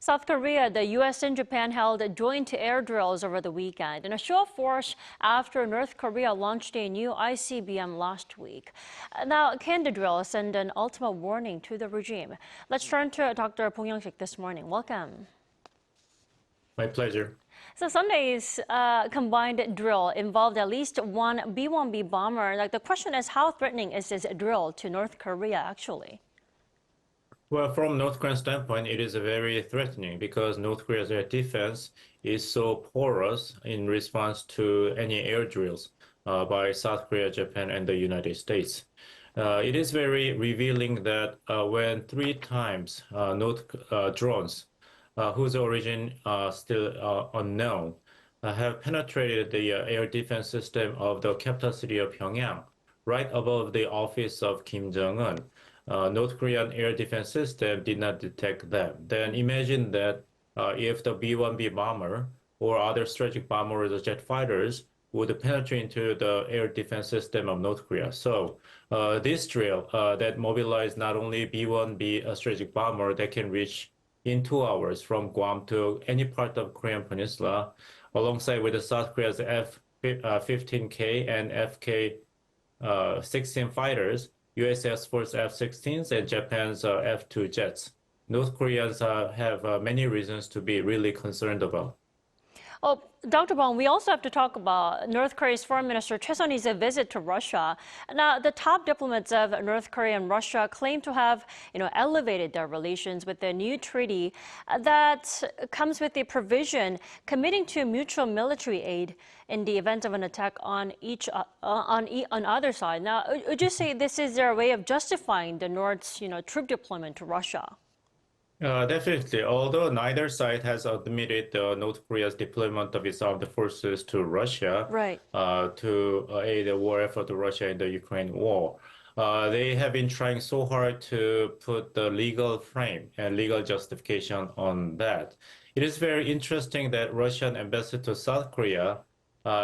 South Korea, the U.S. and Japan held joint air drills over the weekend in a show of force after North Korea launched a new ICBM last week. Now, can the drill send an ultimate warning to the regime? Let's turn to Dr. Bong Youngshik this morning. Welcome. My pleasure. So Sunday's combined drill involved at least one B-1B bomber. The question is, how threatening is this drill to North Korea actually? Well, from North Korean standpoint, it is very threatening because North Korea's air defense is so porous in response to any air drills by South Korea, Japan, and the United States. It is very revealing that when 3 times North drones, whose origin still unknown, have penetrated the air defense system of the capital city of Pyongyang, right above the office of Kim Jong-un. North Korean air defense system did not detect them. Then imagine that if the B-1B bomber or other strategic bombers or jet fighters would penetrate into the air defense system of North Korea. So this drill that mobilized not only B-1B strategic bomber that can reach in 2 hours from Guam to any part of Korean Peninsula, alongside with the South Korea's F-15K and FK-16 fighters, U.S. Air Force F-16s and Japan's F-2 jets. North Koreans have many reasons to be really concerned about. Oh, Dr. Bong, we also have to talk about North Korea's Foreign Minister Choe's visit to Russia. Now, the top diplomats of North Korea and Russia claim to have, elevated their relations with the new treaty that comes with a provision committing to mutual military aid in the event of an attack on either side. Now, would you say this is their way of justifying the North's, troop deployment to Russia? Definitely. Although neither side has admitted North Korea's deployment of its armed forces to Russia, right, to aid the war effort of Russia in the Ukraine war, they have been trying so hard to put the legal frame and legal justification on that. It is very interesting that Russian ambassador to South Korea,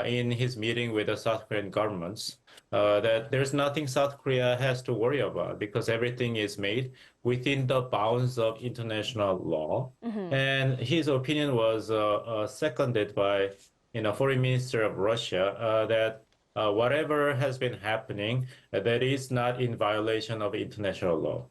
in his meeting with the South Korean governments, that there's nothing South Korea has to worry about because everything is made within the bounds of international law. Mm-hmm. And his opinion was seconded by, Foreign Minister of Russia, that whatever has been happening, that is not in violation of international law.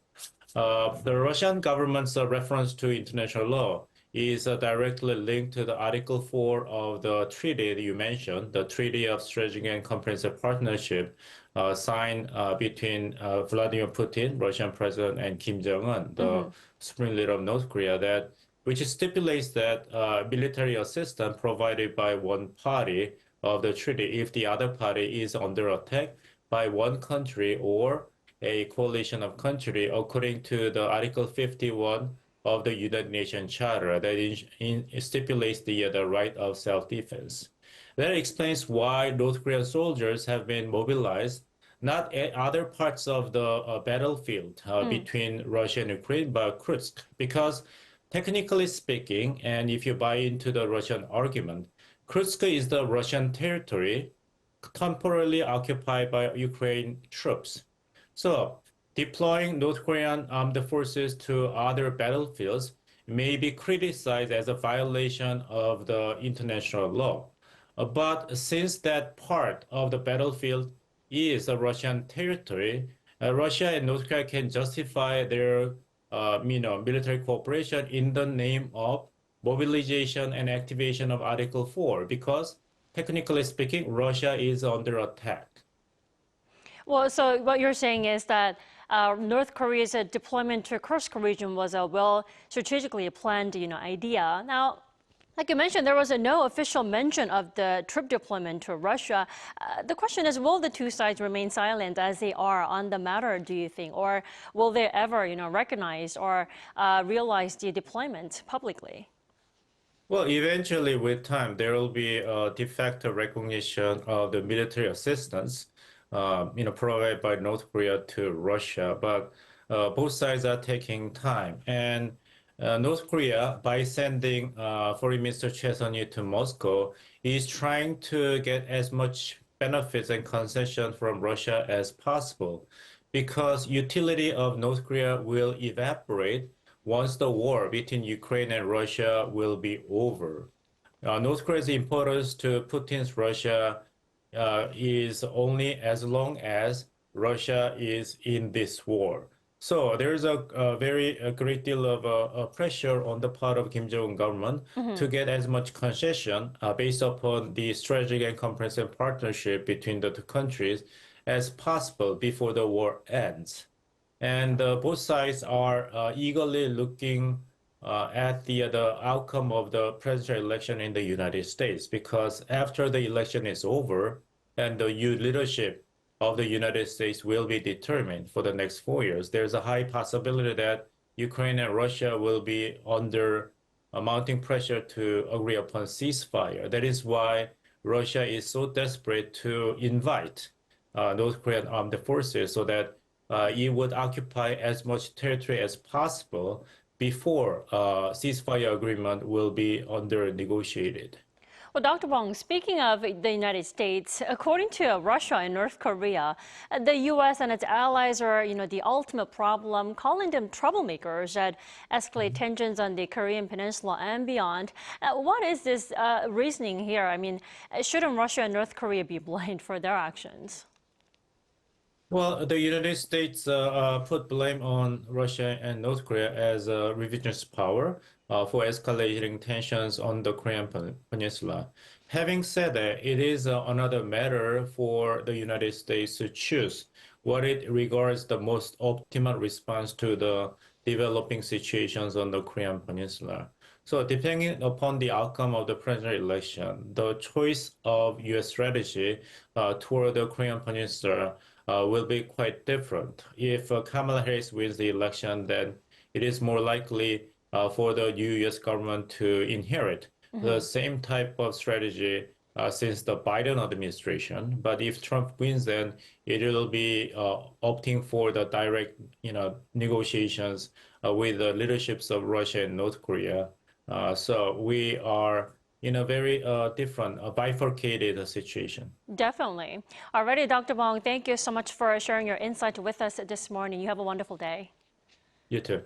The Russian government's reference to international law is directly linked to the Article 4 of the treaty that you mentioned, the Treaty of Strategic and Comprehensive Partnership signed between Vladimir Putin, Russian president, and Kim Jong-un, the supreme leader of North Korea, which stipulates that military assistance provided by one party of the treaty if the other party is under attack by one country or a coalition of countries, according to the Article 51 of the United Nations Charter that stipulates the right of self-defense. That explains why North Korean soldiers have been mobilized, not at other parts of the battlefield between Russia and Ukraine, but Kursk, because technically speaking, and if you buy into the Russian argument, Kursk is the Russian territory temporarily occupied by Ukraine troops. So deploying North Korean armed forces to other battlefields may be criticized as a violation of the international law. But since that part of the battlefield is a Russian territory, Russia and North Korea can justify their military cooperation in the name of mobilization and activation of Article 4, because technically speaking, Russia is under attack. Well, so what you're saying is that North Korea's deployment to Kursk region was a strategically planned, idea. Now, like you mentioned, there was no official mention of the troop deployment to Russia. The question is, will the two sides remain silent as they are on the matter, do you think? Or will they ever, recognize or realize the deployment publicly? Well, eventually with time, there will be a de facto recognition of the military assistance provided by North Korea to Russia, but both sides are taking time. And North Korea, by sending Foreign Minister Choe to Moscow, is trying to get as much benefits and concession from Russia as possible, because utility of North Korea will evaporate once the war between Ukraine and Russia will be over. North Korea's importance to Putin's Russia is only as long as Russia is in this war. So there's a great deal of pressure on the part of Kim Jong-un government to get as much concession based upon the strategic and comprehensive partnership between the two countries as possible before the war ends. And both sides are eagerly looking at the outcome of the presidential election in the United States, because after the election is over and the new leadership of the United States will be determined for the next 4 years, there's a high possibility that Ukraine and Russia will be under mounting pressure to agree upon ceasefire. That is why Russia is so desperate to invite North Korean armed forces so that it would occupy as much territory as possible before ceasefire agreement will be under negotiated. Well, Dr. Bong, speaking of the United States, according to Russia and North Korea, the U.S. and its allies are, the ultimate problem, calling them troublemakers that escalate tensions on the Korean Peninsula and beyond. What is this reasoning here? I mean, shouldn't Russia and North Korea be blamed for their actions? Well, the United States put blame on Russia and North Korea as a revisionist power for escalating tensions on the Korean Peninsula. Having said that, it is another matter for the United States to choose what it regards the most optimal response to the developing situations on the Korean Peninsula. So depending upon the outcome of the presidential election, the choice of U.S. strategy toward the Korean Peninsula will be quite different. If Kamala Harris wins the election, then it is more likely for the new U.S. government to inherit the same type of strategy since the Biden administration. But if Trump wins, then it will be opting for the direct, negotiations with the leaderships of Russia and North Korea. So we are in a very different, bifurcated situation. Definitely. Alrighty, Dr. Bong, thank you so much for sharing your insight with us this morning. You have a wonderful day. You too.